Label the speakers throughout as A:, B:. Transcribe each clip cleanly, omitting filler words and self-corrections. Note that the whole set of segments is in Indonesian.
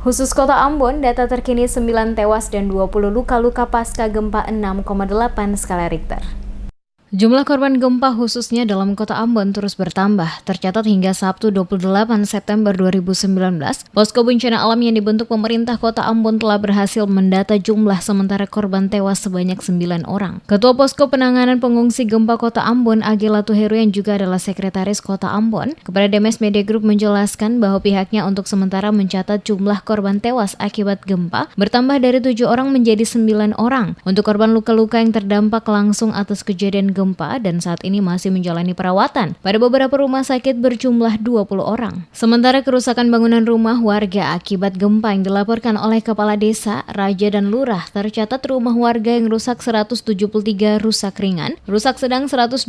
A: Khusus Kota Ambon, data terkini 9 tewas dan 20 luka-luka pasca gempa 6,8 skala Richter. Jumlah korban gempa khususnya dalam Kota Ambon terus bertambah. Tercatat hingga Sabtu 28 September 2019, posko bencana alam yang dibentuk pemerintah Kota Ambon telah berhasil mendata jumlah sementara korban tewas sebanyak 9 orang. Ketua Posko Penanganan Pengungsi Gempa Kota Ambon, Agi Latuheru, yang juga adalah Sekretaris Kota Ambon, kepada DMS Media Group menjelaskan bahwa pihaknya untuk sementara mencatat jumlah korban tewas akibat gempa bertambah dari 7 orang menjadi 9 orang. Untuk korban luka-luka yang terdampak langsung atas kejadian gempa dan saat ini masih menjalani perawatan pada beberapa rumah sakit berjumlah 20 orang. Sementara kerusakan bangunan rumah warga akibat gempa yang dilaporkan oleh Kepala Desa, Raja dan Lurah, tercatat rumah warga yang rusak 173, rusak ringan, rusak sedang 127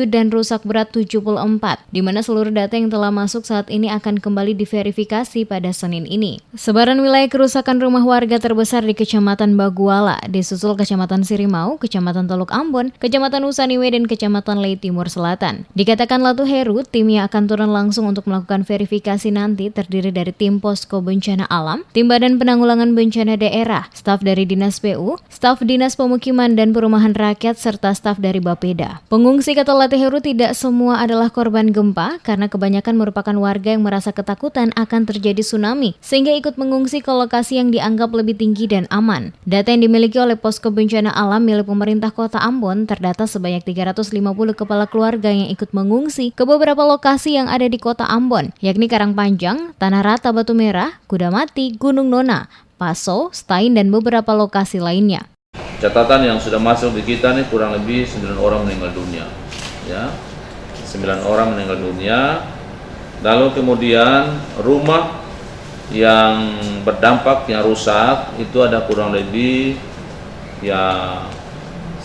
A: dan rusak berat 74, di mana seluruh data yang telah masuk saat ini akan kembali diverifikasi pada Senin ini. Sebaran wilayah kerusakan rumah warga terbesar di Kecamatan Baguala, disusul Kecamatan Sirimau, Kecamatan Teluk Ambon, Kecamatan Usaniwe, dan Kecamatan Lei Timur Selatan. Dikatakan Latuheru, timnya akan turun langsung untuk melakukan verifikasi nanti terdiri dari tim Posko Bencana Alam, tim Badan Penanggulangan Bencana Daerah, staf dari Dinas PU, staf Dinas Pemukiman dan Perumahan Rakyat, serta staf dari Bapeda. Pengungsi, kata Latuheru, tidak semua adalah korban gempa karena kebanyakan merupakan warga yang merasa ketakutan akan terjadi tsunami sehingga ikut mengungsi ke lokasi yang dianggap lebih tinggi dan aman. Data yang dimiliki oleh Posko Bencana Alam milik pemerintah Kota Ambon terdata sebanyak 350 kepala keluarga yang ikut mengungsi ke beberapa lokasi yang ada di Kota Ambon, yakni Karangpanjang, Tanah Rata Batu Merah, Kudamati, Gunung Nona, Paso, Stain, dan beberapa lokasi lainnya.
B: Catatan yang sudah masuk di kita nih kurang lebih 9 orang meninggal dunia. Ya, 9 orang meninggal dunia. Lalu kemudian rumah yang berdampak, yang rusak, itu ada kurang lebih ya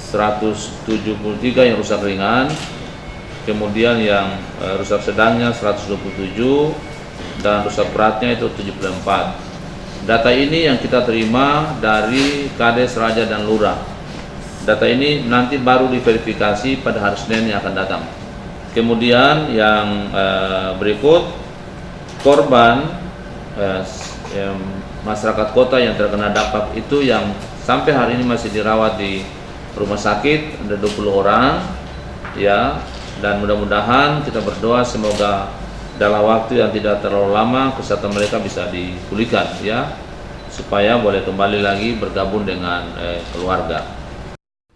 B: 173 yang rusak ringan, kemudian yang rusak sedangnya 127 dan rusak beratnya itu 74. Data ini yang kita terima dari Kades, Raja, dan Lurah. Data ini nanti baru diverifikasi pada hari Senin yang akan datang. Kemudian yang berikut, korban masyarakat kota yang terkena dampak itu yang sampai hari ini masih dirawat di rumah sakit ada 20 orang ya, dan mudah-mudahan kita berdoa semoga dalam waktu yang tidak terlalu lama kesehatan mereka bisa dipulihkan ya, supaya boleh kembali lagi bergabung dengan keluarga.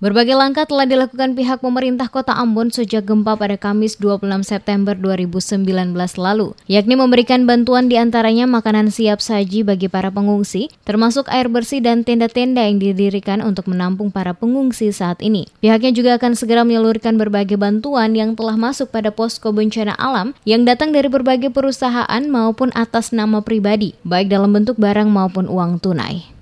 A: Berbagai langkah telah dilakukan pihak pemerintah Kota Ambon sejak gempa pada Kamis 26 September 2019 lalu, yakni memberikan bantuan diantaranya makanan siap saji bagi para pengungsi, termasuk air bersih dan tenda-tenda yang didirikan untuk menampung para pengungsi saat ini. Pihaknya juga akan segera menyalurkan berbagai bantuan yang telah masuk pada Posko Bencana Alam yang datang dari berbagai perusahaan maupun atas nama pribadi, baik dalam bentuk barang maupun uang tunai.